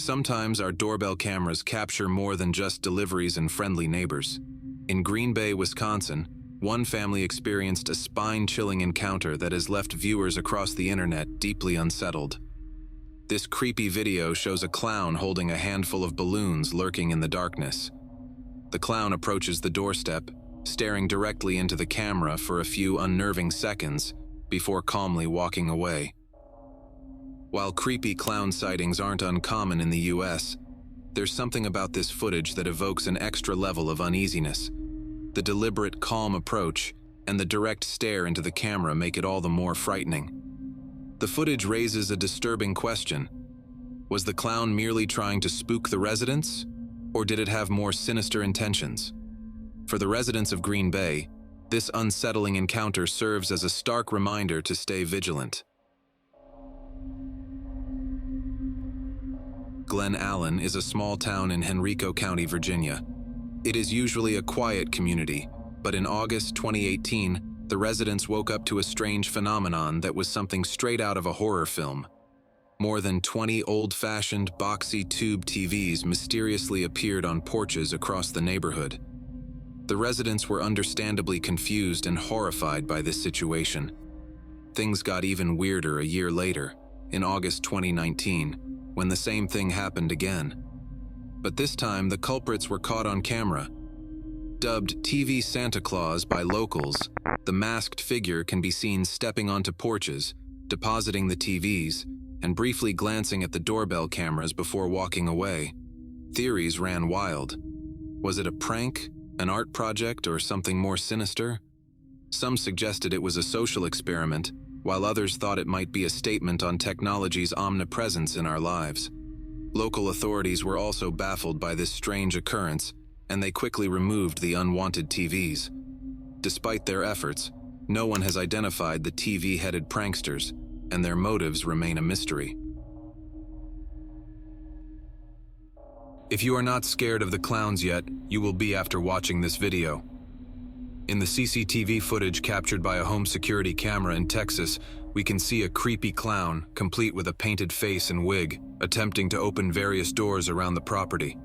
Sometimes our doorbell cameras capture more than just deliveries and friendly neighbors. In Green Bay, Wisconsin, one family experienced a spine-chilling encounter that has left viewers across the internet deeply unsettled. This creepy video shows a clown holding a handful of balloons lurking in the darkness. The clown approaches the doorstep, staring directly into the camera for a few unnerving seconds before calmly walking away. While creepy clown sightings aren't uncommon in the US, there's something about this footage that evokes an extra level of uneasiness. The deliberate, calm approach and the direct stare into the camera make it all the more frightening. The footage raises a disturbing question. Was the clown merely trying to spook the residents, or did it have more sinister intentions? For the residents of Green Bay, this unsettling encounter serves as a stark reminder to stay vigilant. Glen Allen is a small town in Henrico County, Virginia. It is usually a quiet community, but in August 2018, the residents woke up to a strange phenomenon that was something straight out of a horror film. More than 20 old-fashioned, boxy tube TVs mysteriously appeared on porches across the neighborhood. The residents were understandably confused and horrified by this situation. Things got even weirder a year later, in August 2019, when the same thing happened again. But this time, the culprits were caught on camera. Dubbed TV Santa Claus by locals, the masked figure can be seen stepping onto porches, depositing the TVs, and briefly glancing at the doorbell cameras before walking away. Theories ran wild. Was it a prank, an art project, or something more sinister? Some suggested it was a social experiment, while others thought it might be a statement on technology's omnipresence in our lives. Local authorities were also baffled by this strange occurrence, and they quickly removed the unwanted TVs. Despite their efforts, no one has identified the TV-headed pranksters, and their motives remain a mystery. If you are not scared of the clowns yet, you will be after watching this video. In the CCTV footage captured by a home security camera in Texas, we can see a creepy clown, complete with a painted face and wig, attempting to open various doors around the property.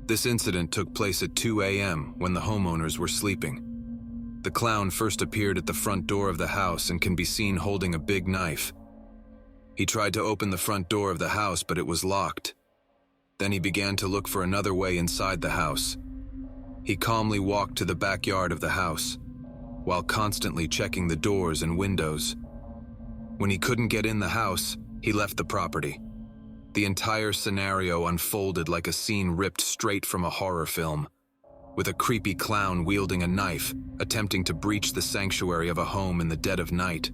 This incident took place at 2 a.m. when the homeowners were sleeping. The clown first appeared at the front door of the house and can be seen holding a big knife. He tried to open the front door of the house, but it was locked. Then he began to look for another way inside the house. He calmly walked to the backyard of the house, while constantly checking the doors and windows. When he couldn't get in the house, he left the property. The entire scenario unfolded like a scene ripped straight from a horror film, with a creepy clown wielding a knife, attempting to breach the sanctuary of a home in the dead of night.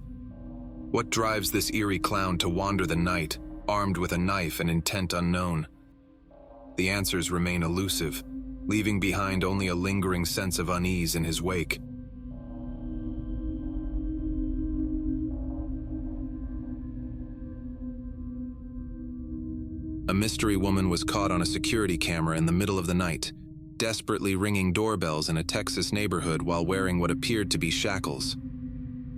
What drives this eerie clown to wander the night, armed with a knife and intent unknown? The answers remain elusive, leaving behind only a lingering sense of unease in his wake. A mystery woman was caught on a security camera in the middle of the night, desperately ringing doorbells in a Texas neighborhood while wearing what appeared to be shackles.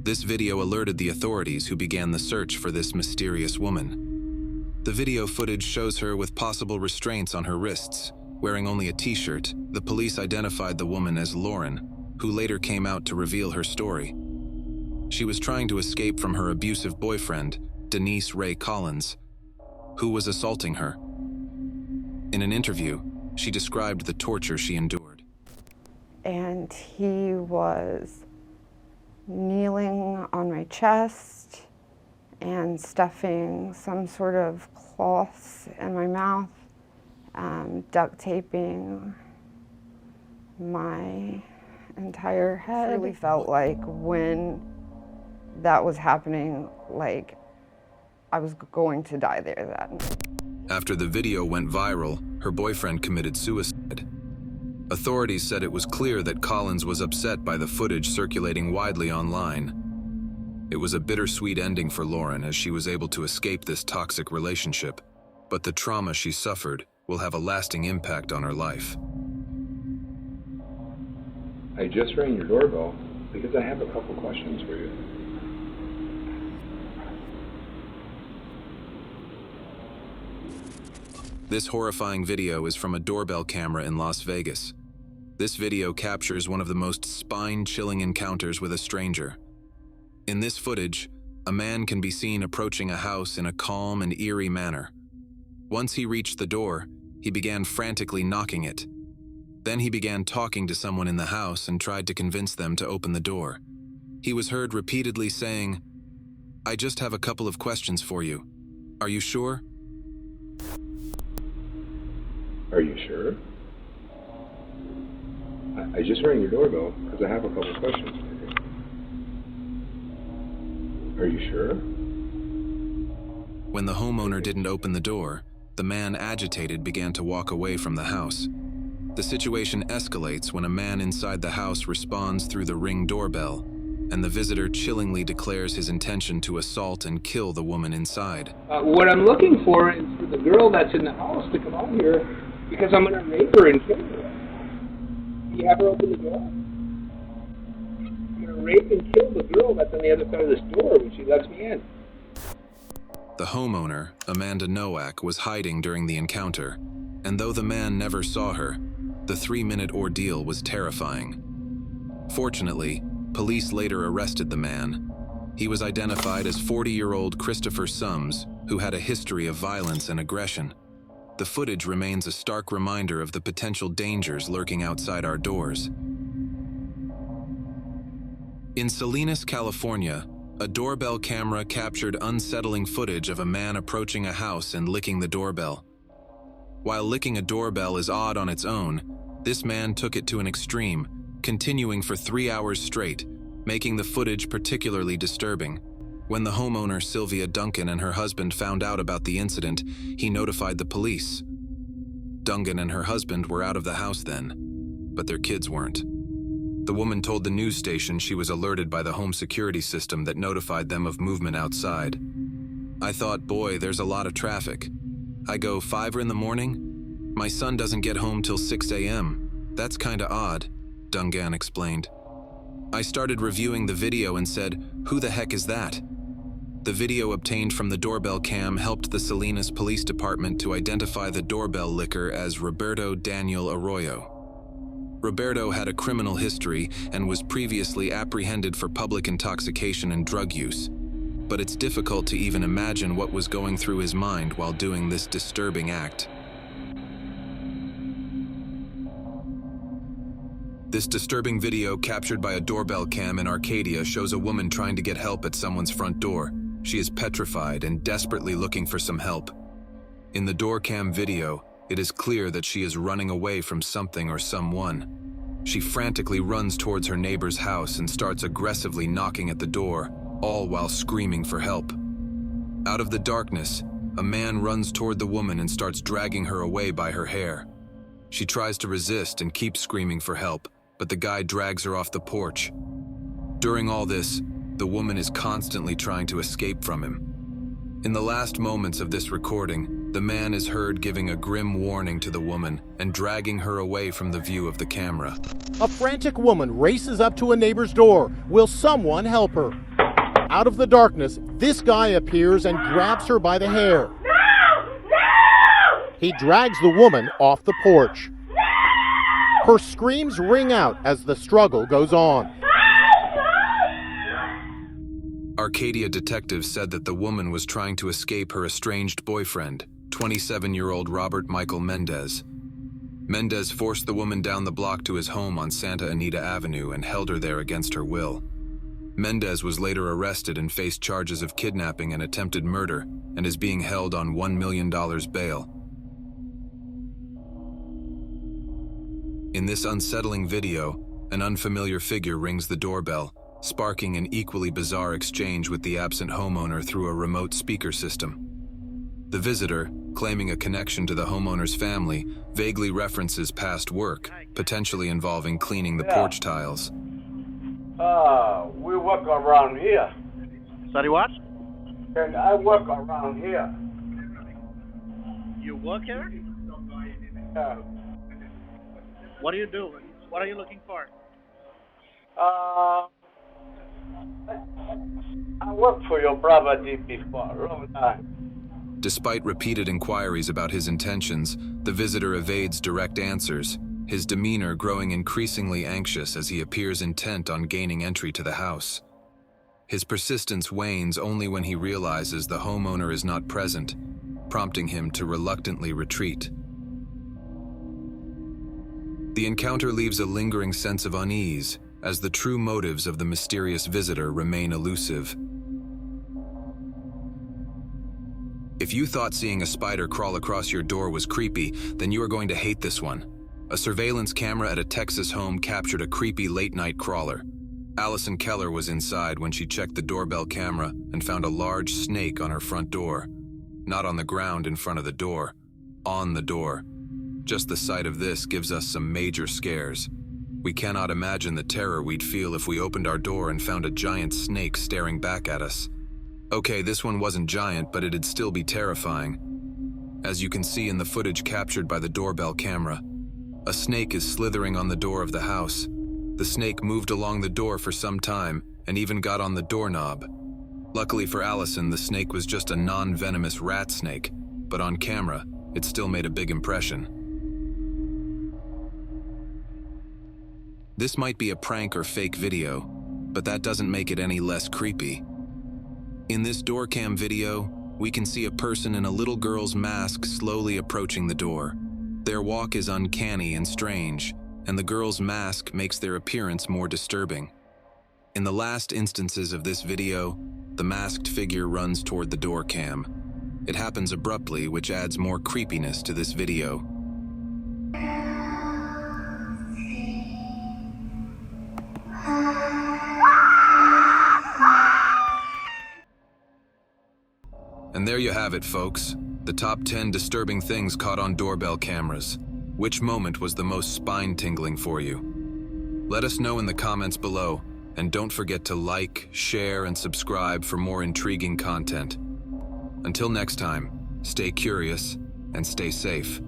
This video alerted the authorities, who began the search for this mysterious woman. The video footage shows her with possible restraints on her wrists. Wearing only a t-shirt, the police identified the woman as Lauren, who later came out to reveal her story. She was trying to escape from her abusive boyfriend, Denise Ray Collins, who was assaulting her. In an interview, she described the torture she endured. And he was kneeling on my chest and stuffing some sort of cloths in my mouth, duct taping my entire head. It really felt like when that was happening, like I was going to die there that night. After the video went viral, her boyfriend committed suicide. Authorities said it was clear that Collins was upset by the footage circulating widely online. It was a bittersweet ending for Lauren, as she was able to escape this toxic relationship, but the trauma she suffered will have a lasting impact on her life. I just rang your doorbell because I have a couple questions for you. This horrifying video is from a doorbell camera in Las Vegas. This video captures one of the most spine-chilling encounters with a stranger. In this footage, a man can be seen approaching a house in a calm and eerie manner. Once he reached the door, he began frantically knocking it. Then he began talking to someone in the house and tried to convince them to open the door. He was heard repeatedly saying, "I just have a couple of questions for you. Are you sure?" Are you sure? I just rang your doorbell because I have a couple of questions for you. Are you sure? When the homeowner didn't open the door, the man, agitated, began to walk away from the house. The situation escalates when a man inside the house responds through the Ring doorbell, and the visitor chillingly declares his intention to assault and kill the woman inside. What I'm looking for is for the girl that's in the house to come out here because I'm going to rape her and kill her. Do you have her open the door? I'm going to rape and kill the girl that's on the other side of this door when she lets me in. The homeowner, Amanda Nowak, was hiding during the encounter, and though the man never saw her, the 3-minute ordeal was terrifying. Fortunately, police later arrested the man. He was identified as 40-year-old Christopher Sums, who had a history of violence and aggression. The footage remains a stark reminder of the potential dangers lurking outside our doors. In Salinas, California, a doorbell camera captured unsettling footage of a man approaching a house and licking the doorbell. While licking a doorbell is odd on its own, this man took it to an extreme, continuing for 3 hours straight, making the footage particularly disturbing. When the homeowner Sylvia Duncan and her husband found out about the incident, he notified the police. Duncan and her husband were out of the house then, but their kids weren't. The woman told the news station she was alerted by the home security system that notified them of movement outside. "I thought, boy, there's a lot of traffic. I go 5 in the morning? My son doesn't get home till 6 a.m. That's kinda odd," Dungan explained. "I started reviewing the video and said, who the heck is that?" The video obtained from the doorbell cam helped the Salinas Police Department to identify the doorbell licker as Roberto Daniel Arroyo. Roberto had a criminal history and was previously apprehended for public intoxication and drug use. But it's difficult to even imagine what was going through his mind while doing this disturbing act. This disturbing video captured by a doorbell cam in Arcadia shows a woman trying to get help at someone's front door. She is petrified and desperately looking for some help. In the door cam video, it is clear that she is running away from something or someone. She frantically runs towards her neighbor's house and starts aggressively knocking at the door, all while screaming for help. Out of the darkness, a man runs toward the woman and starts dragging her away by her hair. She tries to resist and keeps screaming for help, but the guy drags her off the porch. During all this, the woman is constantly trying to escape from him. In the last moments of this recording, the man is heard giving a grim warning to the woman and dragging her away from the view of the camera. A frantic woman races up to a neighbor's door. Will someone help her? Out of the darkness, this guy appears and grabs her by the hair. He drags the woman off the porch. Her screams ring out as the struggle goes on. Arcadia detectives said that the woman was trying to escape her estranged boyfriend, 27-year-old Robert Michael Mendez. Mendez forced the woman down the block to his home on Santa Anita Avenue and held her there against her will. Mendez was later arrested and faced charges of kidnapping and attempted murder and is being held on $1 million bail. In this unsettling video, an unfamiliar figure rings the doorbell, sparking an equally bizarre exchange with the absent homeowner through a remote speaker system. The visitor, claiming a connection to the homeowner's family, vaguely references past work, potentially involving cleaning the porch tiles. We work around here. Sorry, what? And I work around here. You work here? Yeah. What are you doing? What are you looking for? I worked for your brother before, a long time. Despite repeated inquiries about his intentions, the visitor evades direct answers, his demeanor growing increasingly anxious as he appears intent on gaining entry to the house. His persistence wanes only when he realizes the homeowner is not present, prompting him to reluctantly retreat. The encounter leaves a lingering sense of unease, as the true motives of the mysterious visitor remain elusive. If you thought seeing a spider crawl across your door was creepy, then you are going to hate this one. A surveillance camera at a Texas home captured a creepy late-night crawler. Allison Keller was inside when she checked the doorbell camera and found a large snake on her front door. Not on the ground in front of the door, on the door. Just the sight of this gives us some major scares. We cannot imagine the terror we'd feel if we opened our door and found a giant snake staring back at us. Okay, this one wasn't giant, but it'd still be terrifying. As you can see in the footage captured by the doorbell camera, a snake is slithering on the door of the house. The snake moved along the door for some time and even got on the doorknob. Luckily for Allison, the snake was just a non-venomous rat snake, but on camera, it still made a big impression. This might be a prank or fake video, but that doesn't make it any less creepy. In this door cam video, we can see a person in a little girl's mask slowly approaching the door. Their walk is uncanny and strange, and the girl's mask makes their appearance more disturbing. In the last instances of this video, the masked figure runs toward the door cam. It happens abruptly, which adds more creepiness to this video. And there you have it, folks. The top 10 disturbing things caught on doorbell cameras. Which moment was the most spine-tingling for you? Let us know in the comments below, and don't forget to like, share, and subscribe for more intriguing content. Until next time, stay curious and stay safe.